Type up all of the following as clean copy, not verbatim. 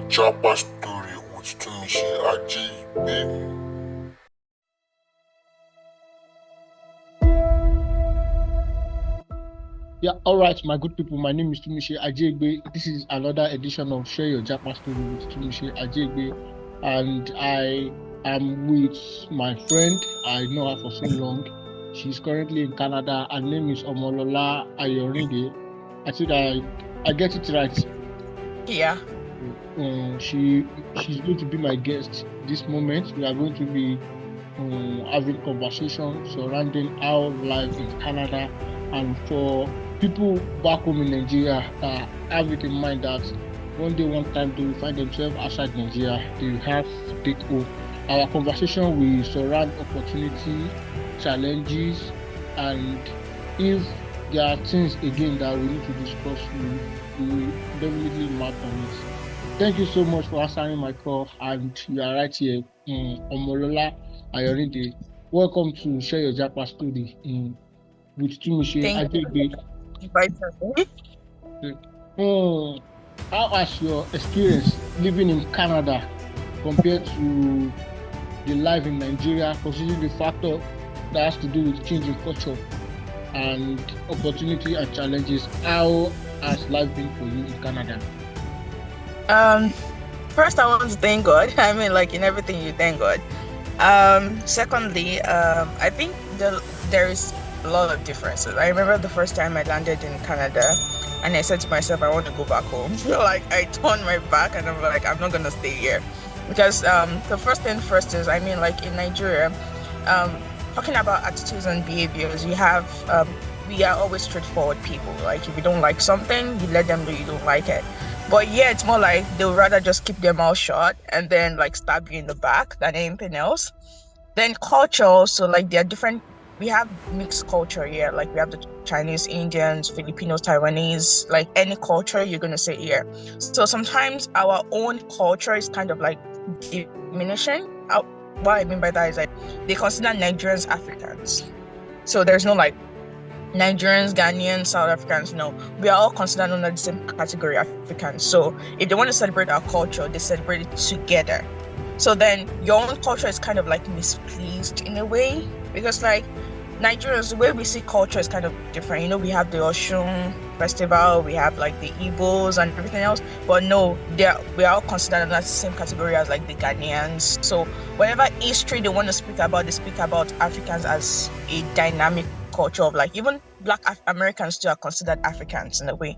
Japa story with Tunmise Ajeigbe. Yeah, all right, my good people. My name is Tunmise Ajeigbe. This is another edition of Share Your Japa Story with Tunmise Ajeigbe, and I am with my friend. I know her for so long. She's currently in Canada. Her name is Omolola Ayorinde. I think I get it right. Yeah. She's going to be my guest this moment. We are going to be having conversation surrounding our life in Canada, and for people back home in Nigeria that have it in mind that one day, one time, they will find themselves outside Nigeria, they will have to take home. Our conversation will surround opportunity, challenges, and if there are things again that we need to discuss, we will definitely mark on it. Thank you so much for answering my call, and you are right here, Omolola Ayorinde. Welcome to Share Your Japa Story with Tunmise Thank you Ajeigbe. for inviting me. Um, how has your experience living in Canada compared to the life in Nigeria, considering the factor that has to do with changing culture and opportunity and challenges? How has life been for you in Canada? Um, First, I want to thank God. I mean, like in everything, you thank God. Secondly, I think there is a lot of differences. I remember the first time I landed in Canada, and I said to myself, I want to go back home. Like I turned my back, and I'm like, I'm not gonna stay here, because the first thing first is, I mean, like in Nigeria, um, talking about attitudes and behaviors, we are always straightforward people. Like if you don't like something, you let them know you don't like it. But yeah, it's more like they'll rather just keep their mouth shut and then like stab you in the back than anything else. Then culture also, like there are different, we have mixed culture here. Like we have the Chinese, Indians, Filipinos, Taiwanese, like any culture you're gonna say here. So sometimes our own culture is kind of like diminishing. What I mean by that is like they consider Nigerians Africans. So there's no like Nigerians, Ghanaians, South Africans, no, we are all considered under the same category, Africans. So if they want to celebrate our culture, they celebrate it together. So then your own culture is kind of like misplaced in a way, because like Nigerians, the way we see culture is kind of different. You know, we have the Oshun festival, we have like the Igbos and everything else, but no, we are all considered under the same category as like the Ghanaians. So whatever history they want to speak about, they speak about Africans as a dynamic culture of like even Black Americans too are considered Africans in a way.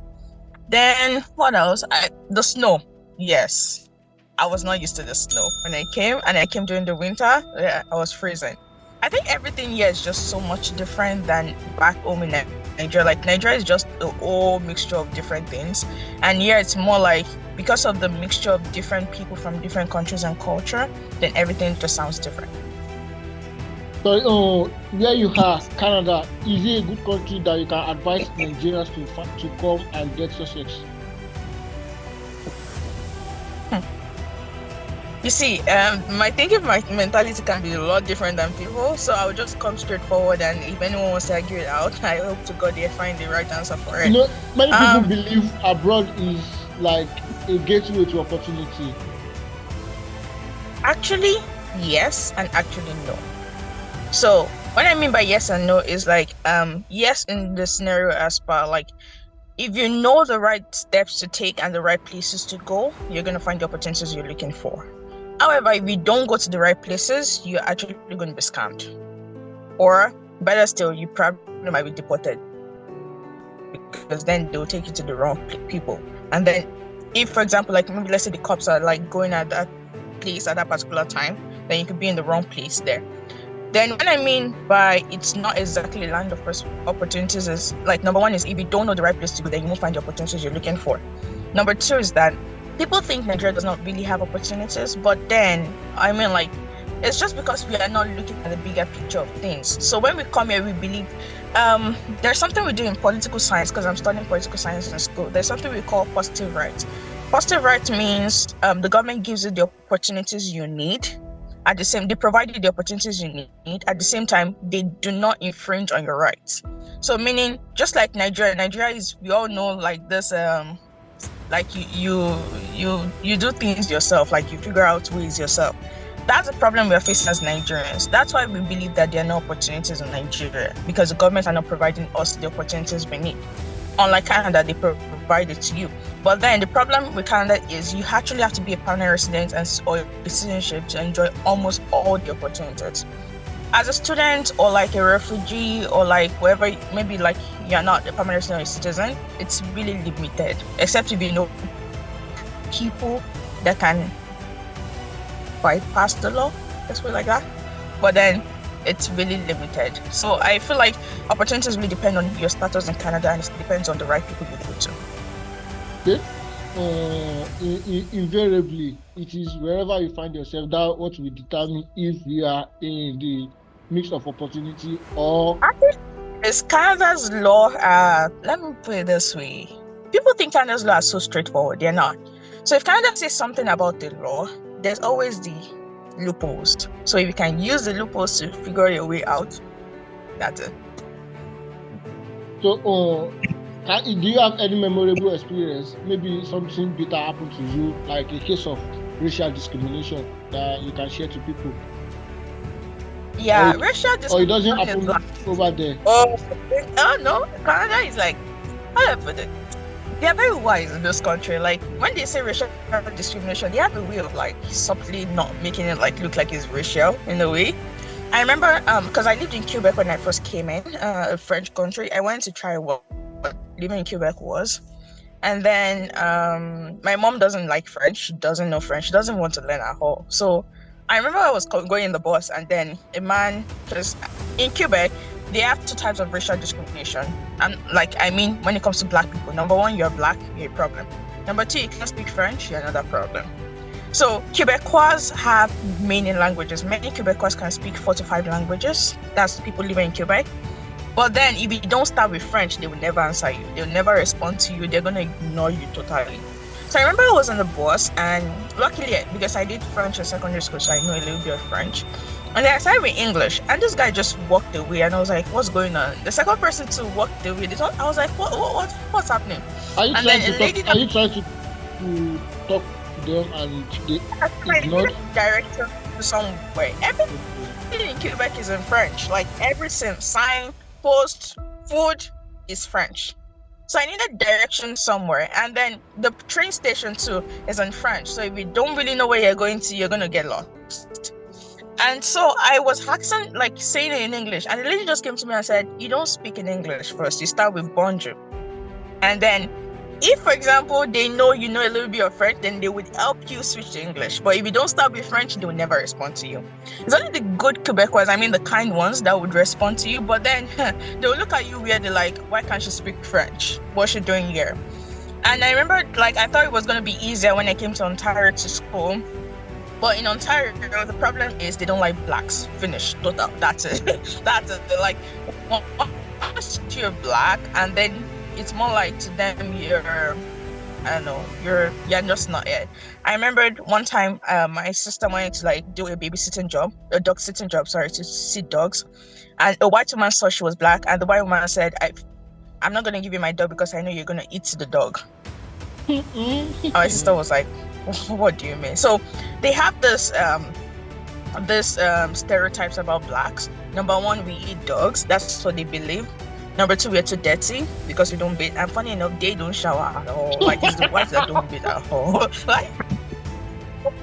Then what else? The snow. Yes, I was not used to the snow when I came, and I came during the winter. Yeah, I was freezing. I think everything here is just so much different than back home in Nigeria. Like Nigeria is just a whole mixture of different things, and here it's more like because of the mixture of different people from different countries and culture, then everything just sounds different. So, where you are, Canada, is it a good country that you can advise Nigerians to come and get success? You see, my mentality can be a lot different than people. So I would just come straight forward, and if anyone wants to argue it out, I hope to God they find the right answer for You it. know, many people Um, believe abroad is like a gateway to opportunity. Actually, yes, and actually no. So what I mean by yes and no is like, yes, in the scenario as per like, if you know the right steps to take and the right places to go, you're gonna find the opportunities you're looking for. However, if you don't go to the right places, you're actually going to be scammed. Or better still, you probably might be deported, because then they'll take you to the wrong people. And then, if for example, like maybe let's say the cops are like going at that place at that particular time, then you could be in the wrong place there. Then, what I mean by it's not exactly land of first opportunities is like, number one is if you don't know the right place to go, then you won't find the opportunities you're looking for. Number two is that people think Nigeria does not really have opportunities, but then I mean like it's just because we are not looking at the bigger picture of things. So when we come here, we believe there's something we do in political science, because I'm studying political science in school. There's something we call positive rights. Positive rights means the government gives you the opportunities you need. They provide you the opportunities you need. At the same time, they do not infringe on your rights. So meaning, just like Nigeria is, we all know like this Like you do things yourself, like you figure out ways yourself. That's the problem we're facing as Nigerians. That's why we believe that there are no opportunities in Nigeria, because the government are not providing us the opportunities we need. Unlike Canada, they provide it to you. But then the problem with Canada is you actually have to be a permanent resident or a citizenship to enjoy almost all the opportunities. As a student or like a refugee or like wherever, maybe like you're not a permanent resident or a citizen, it's really limited, except if you know people that can bypass the law, let's put it like that. But then it's really limited. So I feel like opportunities really depend on your status in Canada, and it depends on the right people you go to. Okay. Invariably, it is wherever you find yourself that what will determine if you are in the mix of opportunity or. Is Canada's law, let me put it this way. People think Canada's law is so straightforward. They're not. So if Canada says something about the law, there's always the loopholes. So if you can use the loopholes to figure your way out, that's it. So, do you have any memorable experience? Maybe something bitter happened to you, like a case of racial discrimination that you can share to people? Yeah, racial discrimination. Or it doesn't happen over there? Oh no, Canada is like, how do I put it? They are very wise in this country. Like when they say racial discrimination, they have a way of like subtly not making it like look like it's racial in a way. I remember because I lived in Quebec when I first came in, a French country. I went to try what living in Quebec was. And then my mom doesn't like French. She doesn't know French. She doesn't want to learn at all. So I remember I was going in the bus, and then a man, because in Quebec, they have two types of racial discrimination. And like, I mean, when it comes to black people, number one, you're black, you're a problem. Number two, you can't speak French, you're another problem. So Quebecois have many languages. Many Quebecois can speak 4 to 5 languages. That's people living in Quebec. But then if you don't start with French, they will never answer you. They'll never respond to you. They're going to ignore you totally. So I remember I was on the bus, and luckily, because I did French in secondary school, so I know a little bit of French. And then I started with English, and this guy just walked away, and I was like, what's going on? The second person to walk away, I was like, what's happening? Are you trying to talk to them and they ignored? Direct them to somewhere. Everything in Quebec is in French. Like everything, sign, post, food is French. So I needed direction somewhere, and then the train station too is in French. So if you don't really know where you're going to, you're gonna get lost. And so I was asking, like saying it in English, and the lady just came to me and said, "You don't speak in English first. You start with bonjour, and then if, for example, they know you know a little bit of French, then they would help you switch to English. But if you don't start with French, they will never respond to you. It's only the good Quebecois, I mean the kind ones, that would respond to you. But then they will look at you weird. They're like, why can't you speak French? What's she doing here? And I remember, like, I thought it was going to be easier when I came to Ontario to school. But in Ontario, the problem is they don't like blacks. Finish. Total. That's it. That's it. They're like, once you're black, and then it's more like to them you're just not it. I remembered one time my sister wanted to like do a babysitting job, a dog sitting job, to see dogs, and a white woman saw she was black, and the white woman said, I'm not gonna give you my dog because I know you're gonna eat the dog. My sister was like, what do you mean? So they have this stereotypes about blacks. Number one, we eat dogs. That's what they believe. Number two, we're too dirty because we don't bathe. And funny enough, they don't shower at all. Like, it's the whites that don't bathe at all. Like,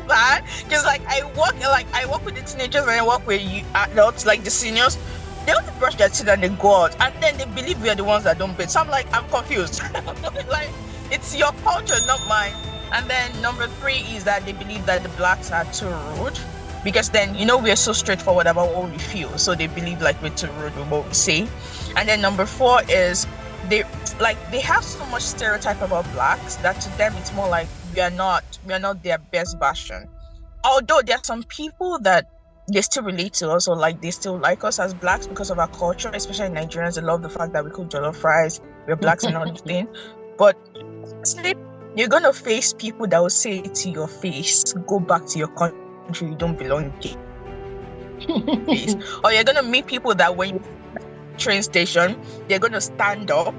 bad. Because like I work with the teenagers and I work with adults, like the seniors. They only brush their teeth and they go out, and then they believe we are the ones that don't bathe. So I'm like, I'm confused. Like, it's your culture, not mine. And then number three is that they believe that the blacks are too rude. Because then, we are so straightforward about what we feel. So they believe like we're too rude with what we say. And then number four is they have so much stereotype about blacks that to them it's more like we are not their best version. Although there are some people that they still relate to us, or like they still like us as blacks because of our culture, especially Nigerians. They love the fact that we cook jollof fries, we're blacks and everything. But you're gonna face people that will say to your face, go back to your country. You don't belong here. Or you're gonna meet people that when you train station, they're gonna stand up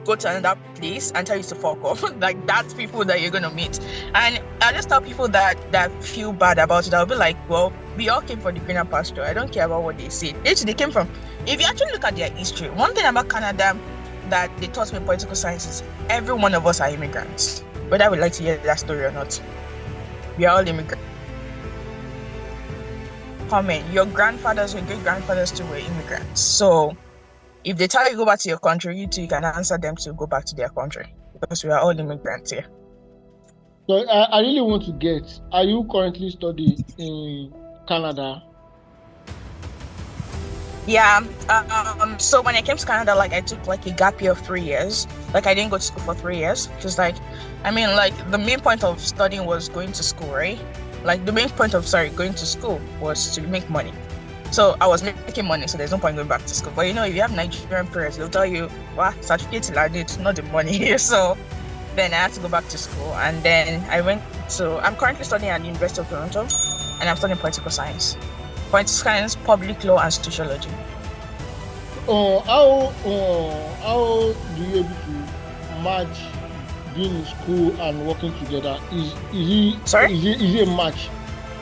go to another place and tell you to fuck off. Like, that's people that you're gonna meet. And I just tell people that feel bad about it. I'll be like, well, we all came from the greener pasture. I don't care about what they say. They came from. If you actually look at their history, one thing about Canada that they taught me in political sciences, every one of us are immigrants, whether we like to hear that story or not. We are all immigrants. Comment, your grandfathers, your great grandfathers too were immigrants. So if they tell you go back to your country, you too, you can answer them to go back to their country, because we are all immigrants here. So I really want to get, are you currently studying in Canada? Yeah. So when I came to Canada, like, I took like a gap year of 3 years. Like, I didn't go to school for 3 years. Just like, I mean, like, the main point of studying was going to school, right? Like, the main point of going to school was to make money. So I was making money, so there's no point going back to school. But you know, if you have Nigerian parents, they'll tell you, well, certificate I need, not the money here. So then I had to go back to school, and then I'm currently studying at the University of Toronto, and I'm studying political science, public law, and sociology. How do you able to match being in school and working together? Is it a match?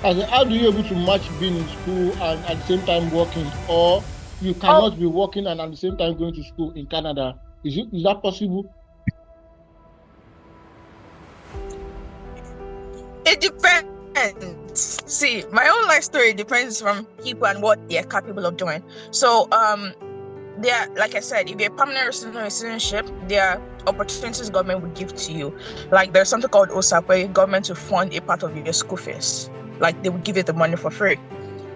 How do you able to match being in school and at the same time working, or you cannot be working and at the same time going to school in Canada? Is that possible? It depends. See, my own life story depends from people and what they're capable of doing. So there, like I said, if you're a permanent resident or citizenship, there are opportunities government would give to you. Like, there's something called OSAP, where government will fund a part of your school fees. Like, they would give you the money for free.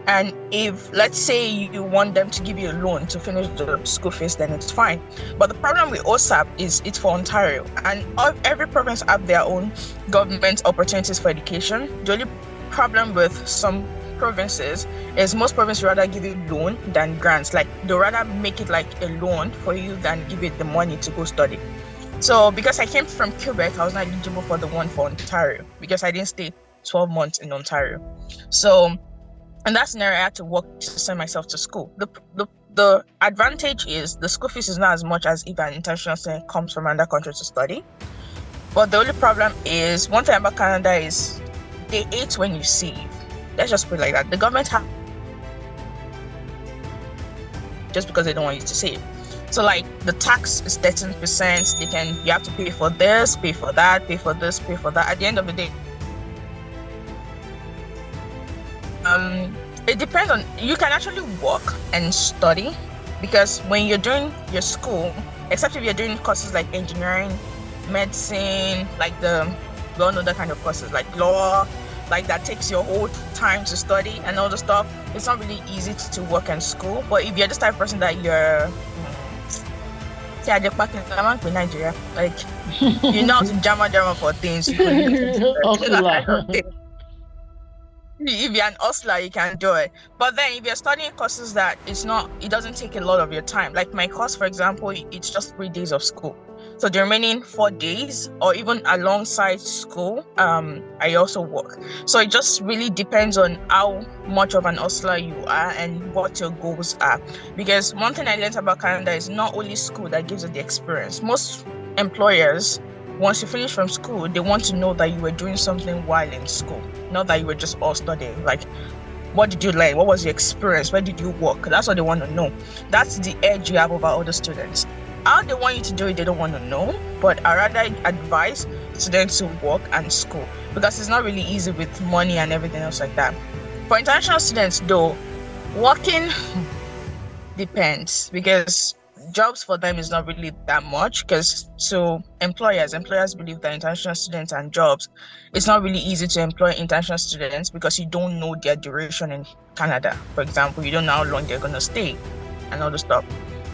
And if, let's say, you want them to give you a loan to finish the school fees, then it's fine. But the problem with OSAP is it's for Ontario, and every province have their own government opportunities for education. The only problem with some provinces is most provinces rather give you loan than grants. Like, they rather make it like a loan for you than give you the money to go study. So because I came from Quebec, I was not eligible for the one for Ontario because I didn't stay 12 months in Ontario. So in that scenario, I had to work to send myself to school. The advantage is the school fees is not as much as if an international student comes from another country to study. But the only problem is, one thing about Canada is they hate when you save. Let's just put it like that. The government just because they don't want you to save. So like, the tax is 13%. You have to pay for this, pay for that, pay for this, pay for that. At the end of the day, it depends on, you can actually work and study, because when you're doing your school, except if you're doing courses like engineering, medicine, like we all know that kind of courses, like law, like that takes your whole time to study and all the stuff. It's not really easy to work in school. But if you're this type of person that you're Ajeigbe in Nigeria, like, you know how to jama for things, you if you're an hustler, you can do it. But then if you're studying courses that it doesn't take a lot of your time. Like my course, for example, it's just 3 days of school. So the remaining 4 days, or even alongside school, I also work. So it just really depends on how much of an hustler you are and what your goals are. Because one thing I learned about Canada is not only school that gives you the experience. Most employers, once you finish from school, they want to know that you were doing something while in school, not that you were just all studying. Like, what did you learn? What was your experience? Where did you work? That's what they want to know. That's the edge you have over other students. How they want you to do it, they don't want to know. But I rather advise students to work and school, because it's not really easy with money and everything else like that. For international students, though, working depends, because jobs for them is not really that much, because to employers believe that international students and jobs, it's not really easy to employ international students because you don't know their duration in Canada. For example, you don't know how long they're going to stay and all the stuff.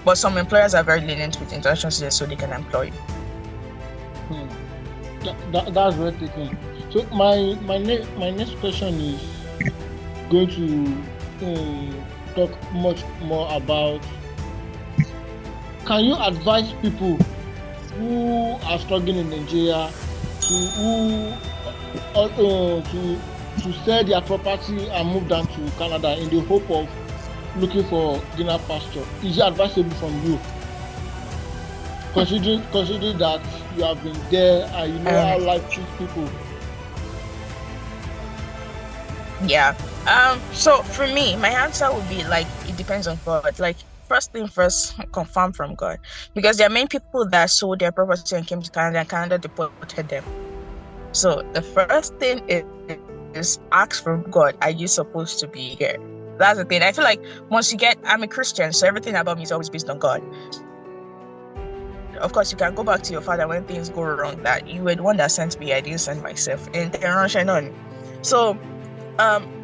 But some employers are very lenient with international students, so they can employ you. That's very taken. So my next question is going to talk much more about, can you advise people who are struggling in Nigeria to sell their property and move down to Canada in the hope of looking for greener pasture? Is it advisable from you? considering that you have been there and you know how life treats people. Yeah. So for me, my answer would be like it depends on God. Like first thing first, confirm from God. Because there are many people that sold their property and came to Canada and Canada deported them. So the first thing is ask from God, are you supposed to be here? That's the thing. I feel like once you get, I'm a Christian, so everything about me is always based on God. Of course, you can go back to your father when things go wrong, that you were the one that sent me, I didn't send myself. And so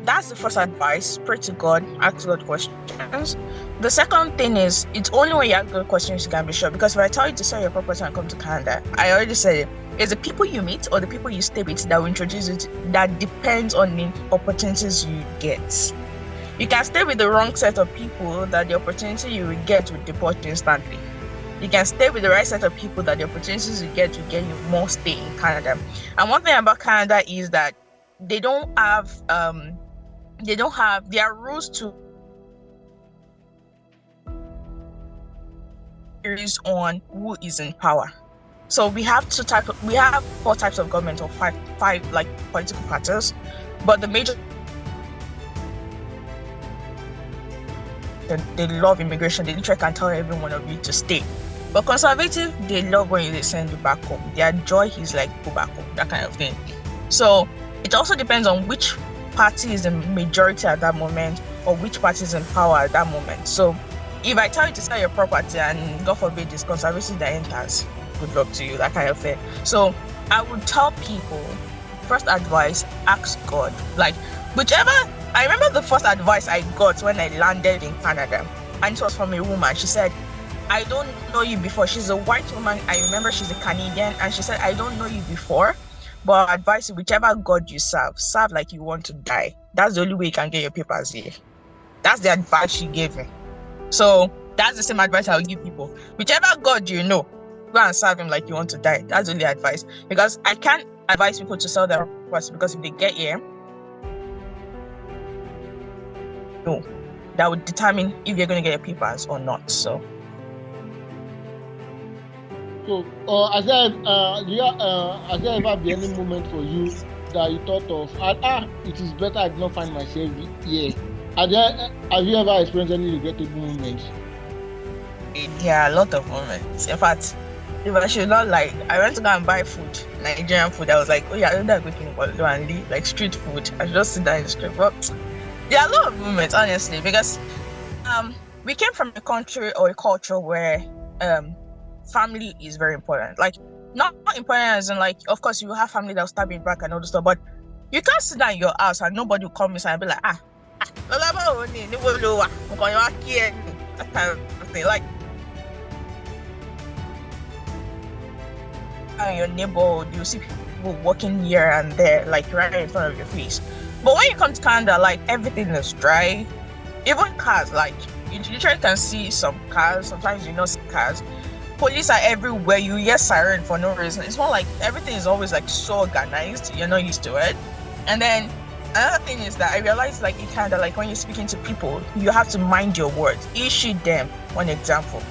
that's the first advice. Pray to God, ask God questions. The second thing is, it's only when you ask God questions you can be sure. Because if I tell you to sell your property and come to Canada, I already said it. It's the people you meet or the people you stay with that will introduce you to, that depends on the opportunities you get. You can stay with the wrong set of people that the opportunity you will get will deport you instantly. You can stay with the right set of people that the opportunities you get will get you more stay in Canada. And one thing about Canada is that they don't have their rules to is on who is in power. So we have four types of government, or five like political parties, but the major, they love immigration. They literally can tell every one of you to stay. But conservative, they love when they send you back home. Their joy is like go back home, that kind of thing. So it also depends on which party is the majority at that moment or which party is in power at that moment. So if I tell you to sell your property and God forbid it's conservative that enters, good luck to you, that kind of thing. So I would tell people, first advice, ask God. Like whichever, I remember the first advice I got when I landed in Canada, and it was from a woman. She said, I don't know you before. She's a white woman. I remember she's a Canadian, and she said, I don't know you before, but I advise you, whichever God you serve like you want to die. That's the only way you can get your papers here. That's the advice she gave me. So that's the same advice I'll give people. Whichever God you know, go and serve him like you want to die. That's the only advice. Because I can't advise people to sell their property, because if they get here, no, that would determine if you're going to get your papers or not. So has there ever been any moment for you that you thought of, it is better I did not find myself here? Have you ever experienced any regrettable moments? Yeah, a lot of moments. In fact, if I should not lie, I went to go and buy food, Nigerian food. I was like, oh yeah, I don't like cooking and leave, like street food. I should just sit down in the street. But there are a lot of moments, honestly, because we came from a country or a culture where family is very important. Like not important as in like, of course you have family that will stab you back and all this stuff, but you can't sit down in your house and nobody will come inside and be like, that kind of thing. Like in your neighborhood, you see people walking here and there, like right in front of your face. But when you come to Canada, like everything is dry. Even cars, like you literally can see some cars. Sometimes you not see cars. Police are everywhere. You hear siren for no reason. It's more like everything is always like so organized. You're not used to it. And then another thing is that I realized, like in Canada, like when you're speaking to people, you have to mind your words. He, she, them. One example.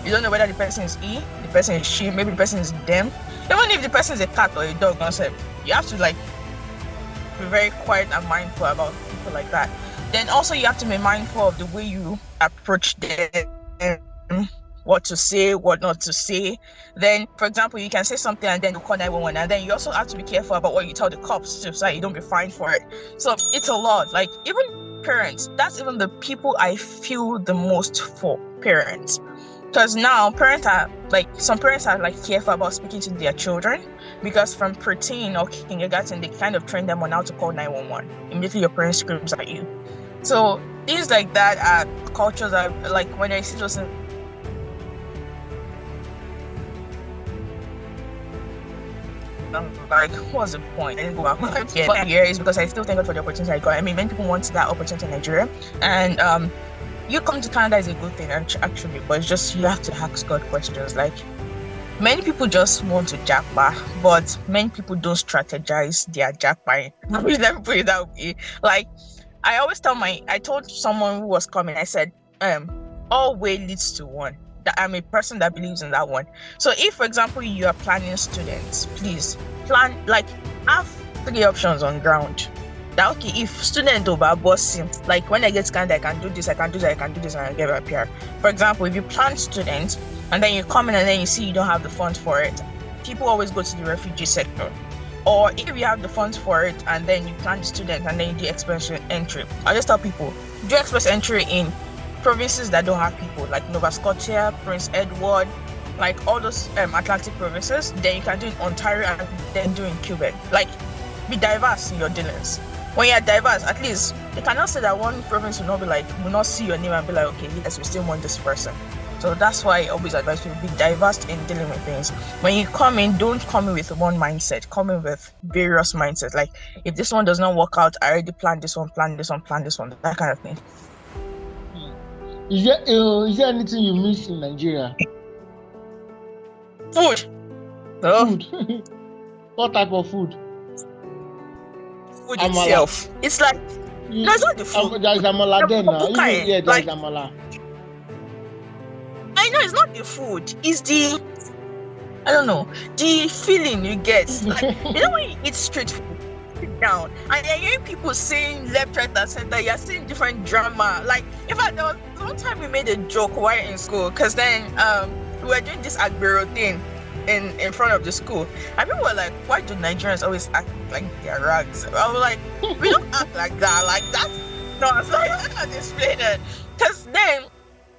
You don't know whether the person is he, the person is she, maybe the person is them. Even if the person is a cat or a dog concept, you have to like be very quiet and mindful about people like that. Then also you have to be mindful of the way you approach them, what to say, what not to say. Then, for example, you can say something and then you call 911, and then you also have to be careful about what you tell the cops too, so that you don't be fined for it. So it's a lot. Like even parents, that's even the people I feel the most for, parents. Because now parents are like, some parents are like careful about speaking to their children, because from preteen or kindergarten, they kind of train them on how to call 911. Immediately your parent screams at you. So things like that are cultures are like, when I see those like, what's the point? I didn't go back here is because I still thank God for the opportunity I got. I mean, many people want that opportunity in Nigeria, and you come to Canada is a good thing actually, but it's just you have to ask God questions. Like many people just want to Japa, but many people don't strategize their Japa. Let me put it that way. Like I always I told someone who was coming, I said, all way leads to one. I'm a person that believes in that one. So if, for example, you are planning students, please plan, like, have 3 options on ground. That, okay, if student over bossing, like when I get scanned, I can do this, I can do that, I can do this, and I get my PR. For example, if you plan students and then you come in and then you see you don't have the funds for it, people always go to the refugee sector. Or if you have the funds for it and then you plan the student and then you do express entry, I just tell people, do express entry in provinces that don't have people, like Nova Scotia, Prince Edward, like all those Atlantic provinces. Then you can do in Ontario and then do in Quebec. Like, be diverse in your dealings. When you're diverse, at least you cannot say that one province will not see your name and be like, okay, yes, we still want this person. So that's why I always advise people be diverse in dealing with things. When you come in, don't come in with one mindset. Come in with various mindsets. Like, if this one does not work out, I already planned this one, plan this one, that kind of thing. Is there anything you miss in Nigeria? Food. Food. What type of food? Food itself. It's like, no, it's not the food. There's amala there now. Yeah, there's amala. I know it's not the food. It's the, I don't know, the feeling you get. Like, you know when you eat street food, sit down, and you're hearing people saying left, right, and center, you're seeing different drama. Like, in fact, there was one time we made a joke while in school, because then we were doing this Ajeigbe thing in front of the school. And people were like, why do Nigerians always act like they're rags? I was like, we don't act like that. Like, that's not, it's like, I can't explain it. Because then,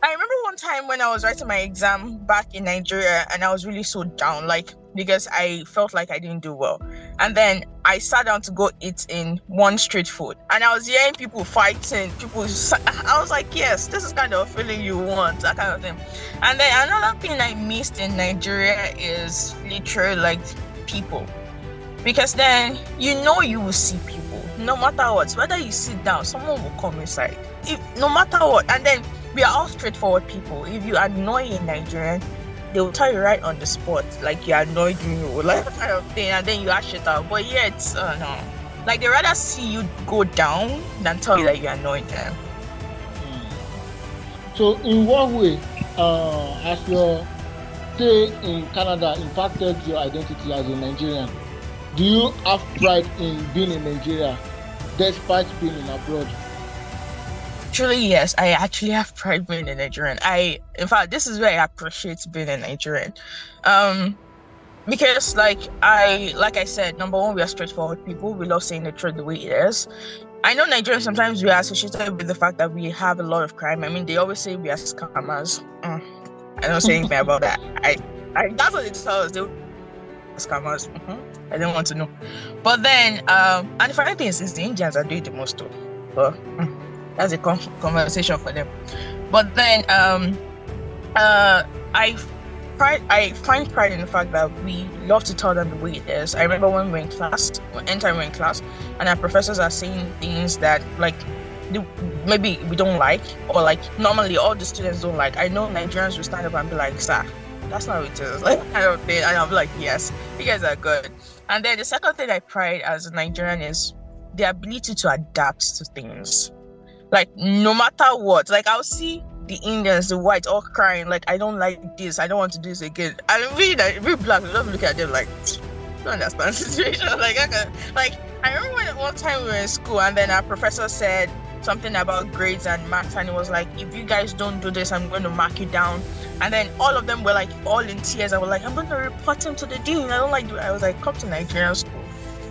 I remember one time when I was writing my exam back in Nigeria and I was really so down, like, because I felt like I didn't do well. And then I sat down to go eat in one street food and I was hearing people fighting, I was like, yes, this is kind of a feeling you want, that kind of thing. And then another thing I missed in Nigeria is literally like people. Because then you will see people, no matter what, whether you sit down, someone will come inside. No matter what. And then we are all straightforward people. If you annoy a Nigerian, they will tell you right on the spot, like, you annoyed me, or like that kind of thing, and then you ash it out. But yeah, it's no. Like, they rather see you go down than tell you that you annoyed them. So in what way has your stay in Canada impacted your identity as a Nigerian? Do you have pride in being in Nigeria despite being in abroad? Truly, yes. I actually have pride being a Nigerian. In fact, this is where I appreciate being a Nigerian. Because like I said, number one, we are straightforward people. We love saying the truth the way it is. I know Nigerians, sometimes we are associated with the fact that we have a lot of crime. I mean, they always say we are scammers. I don't say anything about that. That's what they tell us. They are scammers. I don't want to know. But then, and the funny thing is the Indians are doing the most too. But that's a conversation for them. But then I find pride in the fact that we love to tell them the way it is. I remember when we were in class, and our professors are saying things that, like, maybe we don't like, or like normally all the students don't like. I know Nigerians will stand up and be like, sir, that's not what it is. Like, I don't think, and I'll be like, yes, you guys are good. And then the second thing I pride as a Nigerian is the ability to adapt to things. Like, no matter what, like, I'll see the Indians, the whites, all crying, like, I don't like this, I don't want to do this again. And we black, we don't look at them like, don't understand the situation. I remember when one time we were in school and then our professor said something about grades and maths, and it was like, if you guys don't do this, I'm going to mark you down. And then all of them were like all in tears. I was like, I'm going to report him to the dean. I don't like I was like, come to Nigerian school.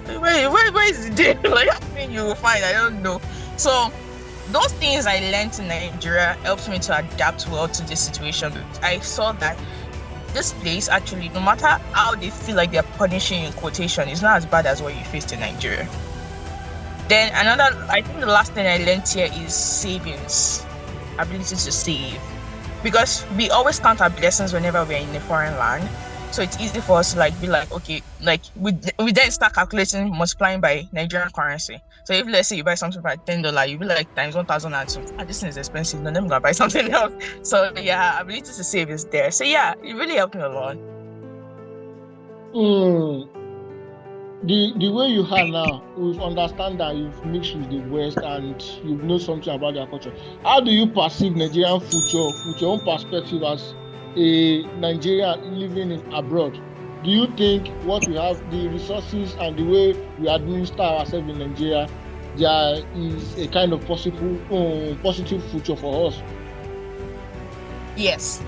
Where is the dean? Like, I mean, you will find, I don't know. So those things I learned in Nigeria helped me to adapt well to this situation. I saw that this place, actually, no matter how they feel like they're punishing in quotation, it's not as bad as what you faced in Nigeria. Then I think the last thing I learned here is savings, ability to save. Because we always count our blessings whenever we're in a foreign land. So it's easy for us to be like, okay, like we then start calculating, multiplying by Nigerian currency. So if, let's say, you buy something for $10, you'll be like times 1,002. This thing is expensive. No, I'm gonna buy something else. So yeah, ability to save is there. So yeah, it really helped me a lot. The way you are now, we understand that you've mixed with the West and you know something about their culture. How do you perceive Nigerian future with your own perspective as a Nigerian living in abroad, do you think what we have, the resources and the way we administer ourselves in Nigeria, there is a kind of positive future for us? Yes.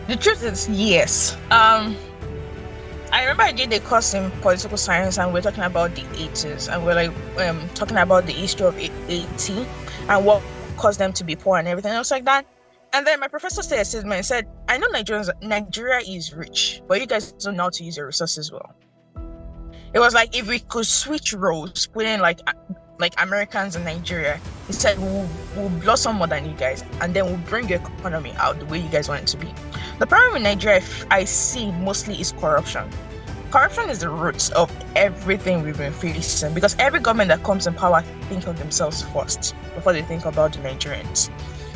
The truth is yes. I remember I did a course in political science, and we're talking about the 80s, and we're like talking about the history of Haiti and what caused them to be poor and everything else like that. And then my professor said a statement and said, I know Nigeria is rich, but you guys don't know how to use your resources well. It was like, if we could switch roles, put in like Americans in Nigeria, he said, we'll blossom more than you guys, and then we'll bring your economy out the way you guys want it to be. The problem with Nigeria, I see mostly, is corruption. Corruption is the root of everything we've been facing, because every government that comes in power think of themselves first before they think about the Nigerians.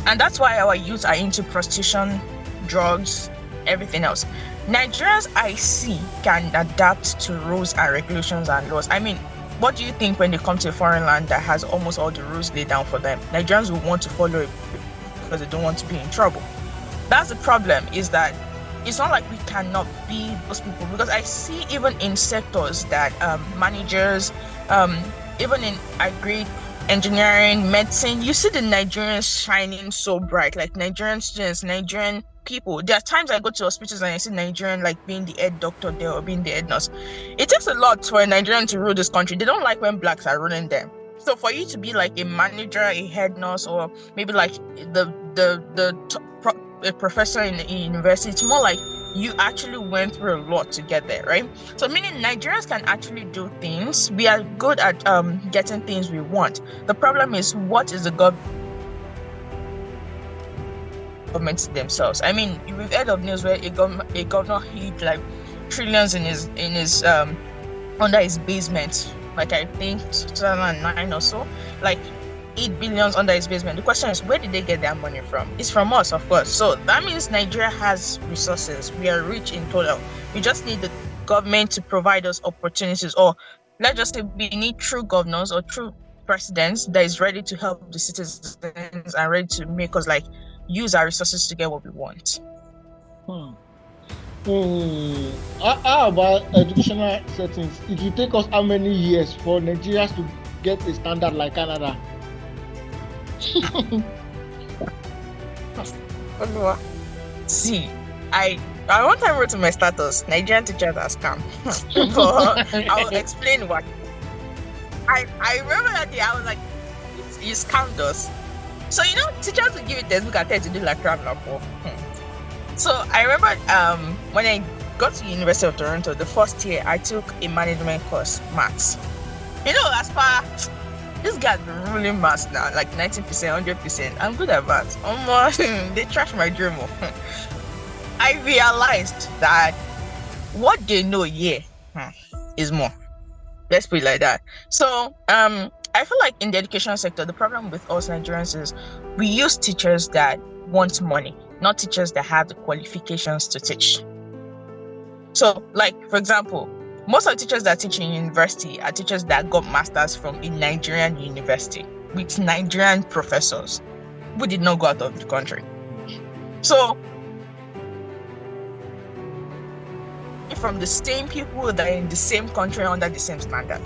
And that's why our youth are into prostitution, drugs, everything else. Nigerians, I see, can adapt to rules and regulations and laws. I mean, what do you think when they come to a foreign land that has almost all the rules laid down for them? Nigerians will want to follow it because they don't want to be in trouble. That's the problem, is that it's not like we cannot be those people, because I see even in sectors that managers, even in agri, engineering, medicine, you see the Nigerians shining so bright, like Nigerian students, Nigerian people. There are times I go to hospitals and I see Nigerian like being the head doctor there or being the head nurse. It takes a lot for a Nigerian to rule this country. They don't like when blacks are ruling them. So for you to be like a manager, a head nurse, or maybe like a professor in university, it's more like you actually went through a lot to get there, right? So meaning Nigerians can actually do things. We are good at getting things we want. The problem is, what is the government themselves? I mean, we've heard of news where a governor hid like trillions in his under his basement, like I think 2009 or so, like 8 billion under his basement. The question is, where did they get their money from? It's from us, of course. So that means Nigeria has resources. We are rich in total. We just need the government to provide us opportunities, or let's just say we need true governors or true presidents that is ready to help the citizens and ready to make us like use our resources to get what we want. How about educational settings? It will take us how many years for Nigerians to get a standard like Canada? See, I one time wrote to my status, Nigerian teachers are scam. But I'll explain why. I remember that day I was like, you scammed us. So teachers will give you textbook and tell you to do like cram for. So I remember when I got to the University of Toronto, the first year I took a management course, maths. As far this guy's been ruling maths now, like 90%, 100%. I'm good at maths. They trash my dream. I realized that what they know here is more. Let's put it like that. So I feel like in the education sector, the problem with us Nigerians is we use teachers that want money, not teachers that have the qualifications to teach. So, like, for example, most of the teachers that teach in university are teachers that got masters from a Nigerian university with Nigerian professors who did not go out of the country. So, from the same people that are in the same country under the same standard.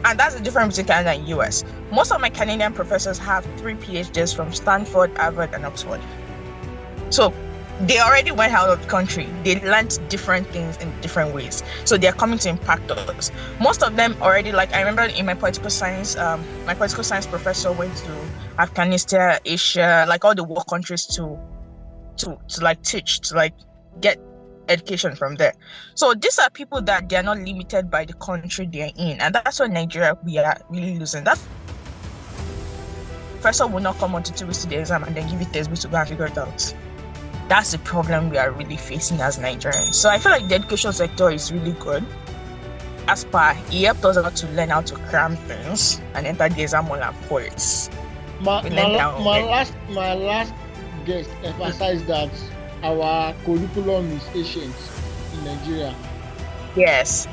And that's the difference between Canada and US. Most of my Canadian professors have 3 PhDs from Stanford, Harvard, and Oxford. So they already went out of the country. They learned different things in different ways. So they're coming to impact us. Most of them already, like I remember in my political science professor went to Afghanistan, Asia, like all the war countries to like teach, to like get education from there. So these are people that they are not limited by the country they're in, and that's why Nigeria we are really losing. That professor will not come on to 2 weeks to the exam and then give you textbooks to go and figure it out. That's the problem we are really facing as Nigerians. So I feel like the education sector is really good. As per, he helped us out to learn how to cram things and enter the exam on our points. My last guest emphasized that our curriculum is ancient in Nigeria. Yes.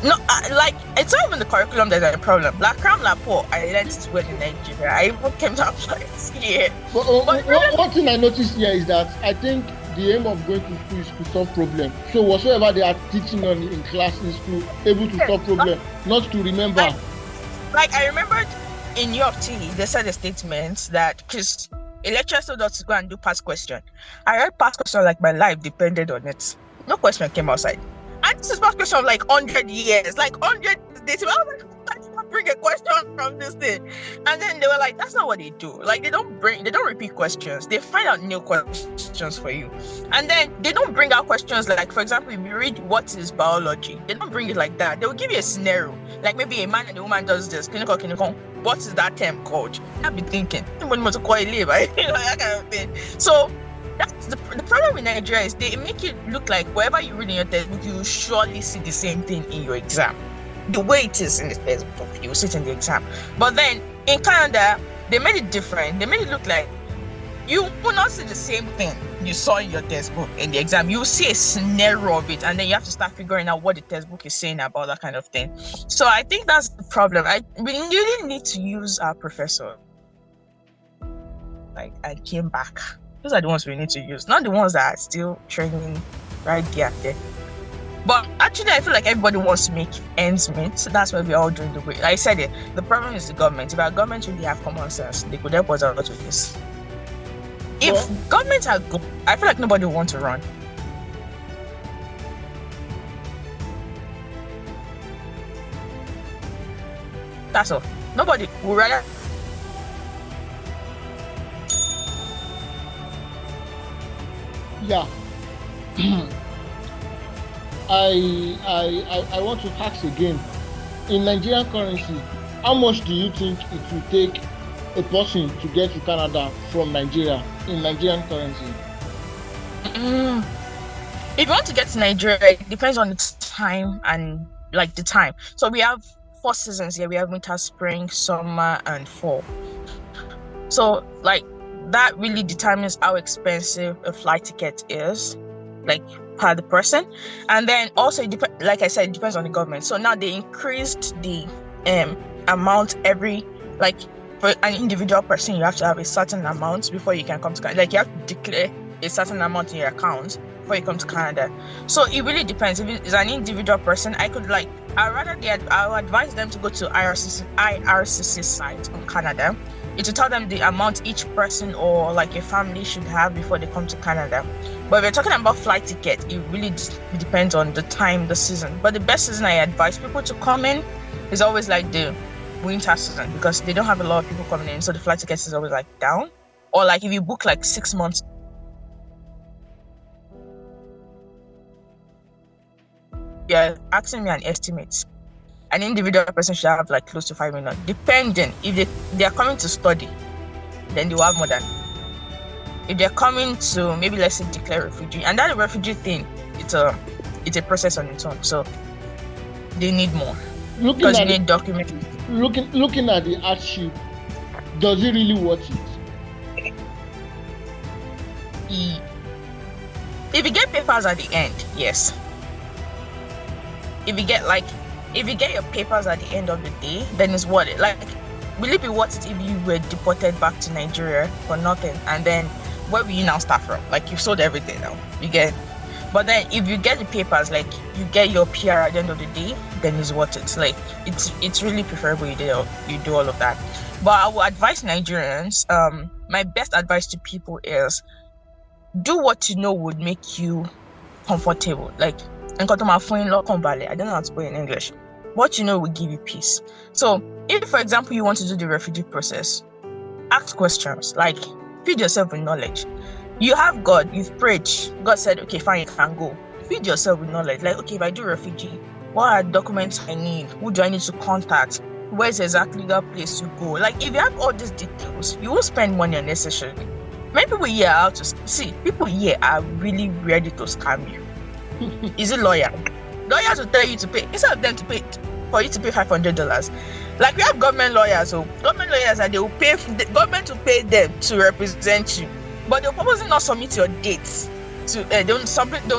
No, like, it's not even the curriculum that's a problem. Like, cram la poor, I learned it well in Nigeria. I even came to apply it here. But one thing I noticed here is that I think the aim of going to school is to solve problems. So whatsoever they are teaching on in class is to able to solve problems, not to remember. Like I remembered in New York City, they said a statement that because a lecturer told us to go and do past question. I read past question like my life depended on it. No question came outside. And this is past question of like 100 years, like 100 days. I was like, I can't bring a question from this thing. And then they were like, that's not what they do. Like they don't repeat questions. They find out new questions for you. And then they don't bring out questions like, for example, if you read what is biology, they don't bring it like that. They will give you a scenario. Like maybe a man and a woman does this, clinical. What is that term called? I'll be thinking, that kind of thing. So that's the problem with Nigeria is they make it look like wherever you read in your textbook, you will surely see the same thing in your exam. The way it is in the textbook, you will see it in the exam. But then in Canada, they made it different. They made it look like you will not see the same thing you saw in your textbook in the exam. You will see a scenario of it, and then you have to start figuring out what the textbook is saying about that kind of thing. So I think that's the problem. We really need to use our professor. Like I came back. Those are the ones we need to use, not the ones that are still training right there. But actually, I feel like everybody wants to make ends meet. So that's why we're all doing the way. Like I said it. The problem is the government. If our government really have common sense, they could help us out with this. If governments are good, I feel like nobody will want to run. That's all. Nobody would rather. Yeah. I want to ask again. In Nigerian currency, how much do you think it will take a person to get to Canada from Nigeria in Nigerian currency? If you want to get to Nigeria, it depends on the time and like the time. So we have 4 seasons here. We have winter, spring, summer, and fall. So like that really determines how expensive a flight ticket is, like per the person. And then also like I said, it depends on the government. So now they increased the amount every, like for an individual person, you have to have a certain amount before you can come to Canada. Like you have to declare a certain amount in your account before you come to Canada. So it really depends. If it's an individual person, I would advise them to go to IRCC site on Canada. It will tell them the amount each person or like a family should have before they come to Canada. But if we're talking about flight ticket, it really depends on the time, the season. But the best season I advise people to come in is always like the winter season, because they don't have a lot of people coming in, so the flight ticket is always like down. Or like if you book like 6 months, you're asking me an estimate. An individual person should have like close to 5 million, depending. If they are coming to study, then they will have more than. If they're coming to maybe let's say declare refugee, and that refugee thing, it's a process on its own, so they need more because you need documents. Looking at the hardship, does it really worth it? If you get papers at the end, yes. If you get your papers at the end of the day, then it's worth it. Like, will it be worth it if you were deported back to Nigeria for nothing? And then where will you now start from? Like, you've sold everything now. You get. But then if you get the papers, like you get your PR at the end of the day, then it's worth it. Like it's really preferable you do all of that. But I would advise Nigerians, my best advice to people is do what you know would make you comfortable. Like I don't know how to put it in English. What you know will give you peace. So if, for example, you want to do the refugee process, ask questions, like feed yourself with knowledge. You have God, you've prayed. God said, okay, fine, you can go. Feed yourself with knowledge. Like, okay, if I do refugee, what are documents I need? Who do I need to contact? Where's exactly that place to go? Like, if you have all these details, you won't spend money unnecessarily. Many people here are out to see. People here are really ready to scam you. Is it lawyer? Lawyers will tell you to pay, instead of them to pay for you to pay $500. Like we have government lawyers, so government lawyers, and they will pay the government to pay them to represent you. But they'll probably not submit your dates to. They will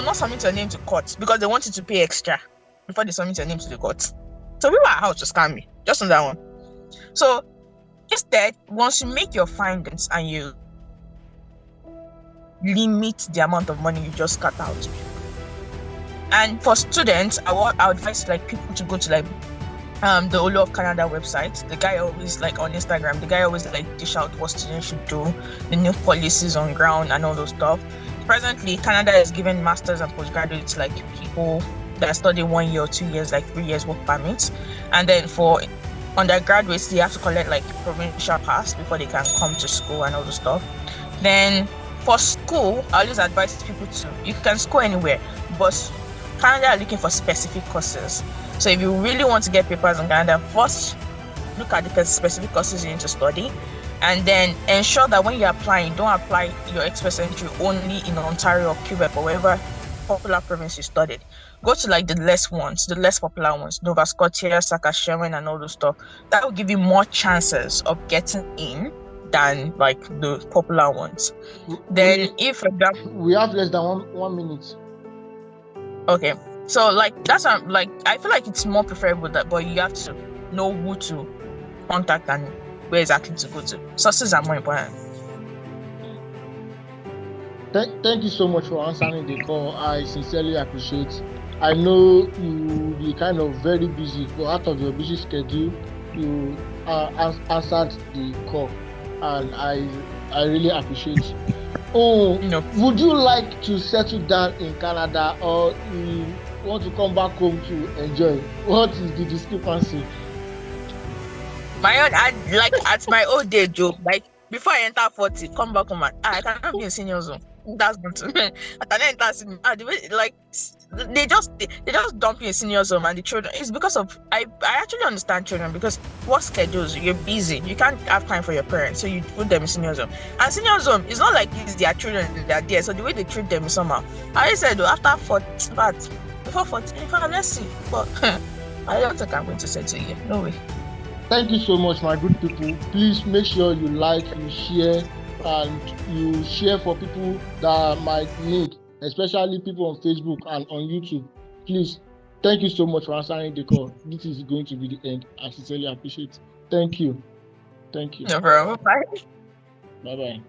not submit your name to court because they want you to pay extra before they submit your name to the court. So people are out to scam me just on that one. So instead, once you make your findings and you limit the amount of money you just cut out. And for students, I would advise like people to go to like the Olu of Canada website. The guy always like on Instagram, the guy always like dish out what students should do, the new policies on ground and all those stuff. Presently, Canada is giving masters and postgraduates like people that study 1 year or 2 years, like 3 years work permits. And then for undergraduates, they have to collect like provincial pass before they can come to school and all the stuff. Then for school, I always advise people you can school anywhere, but Canada are looking for specific courses. So if you really want to get papers in Canada, first look at the specific courses you need to study, and then ensure that when you're applying, don't apply your express entry only in Ontario or Quebec or wherever popular province you studied. Go to like the less popular ones, Nova Scotia, Saskatchewan, and all those stuff. That will give you more chances of getting in than like the popular ones. Then if, for example, we have less than one minute. Okay. So like that's like I feel like it's more preferable but you have to know who to contact and where exactly to go to. Sources are more important. Thank you so much for answering the call. I sincerely appreciate. I know you be kind of very busy, but out of your busy schedule, you answered the call, and I really appreciate. Oh, no. Would you like to settle down in Canada, or you want to come back home to enjoy? What is the discrepancy? At my old age, Joe, like before I enter 40, come back home and I cannot be in senior zone. That's not to me. I cannot enter senior. Like they just dump you in senior zone, and the children. It's because of I actually understand children, because what schedules, you're busy, you can't have time for your parents, so you put them in senior zone. And senior zone, it's not like it's their children that are there, so the way they treat them is somehow. I said after 40, but before 40, let's see. But I don't think I'm going to say to you. No way. Thank you so much, my good people. Please make sure you like, you share, and you share for people that might need, especially people on Facebook and on YouTube. Please, thank you so much for answering the call. This is going to be the end. I sincerely appreciate it. Thank you. Thank you. No problem. Bye. Bye-bye.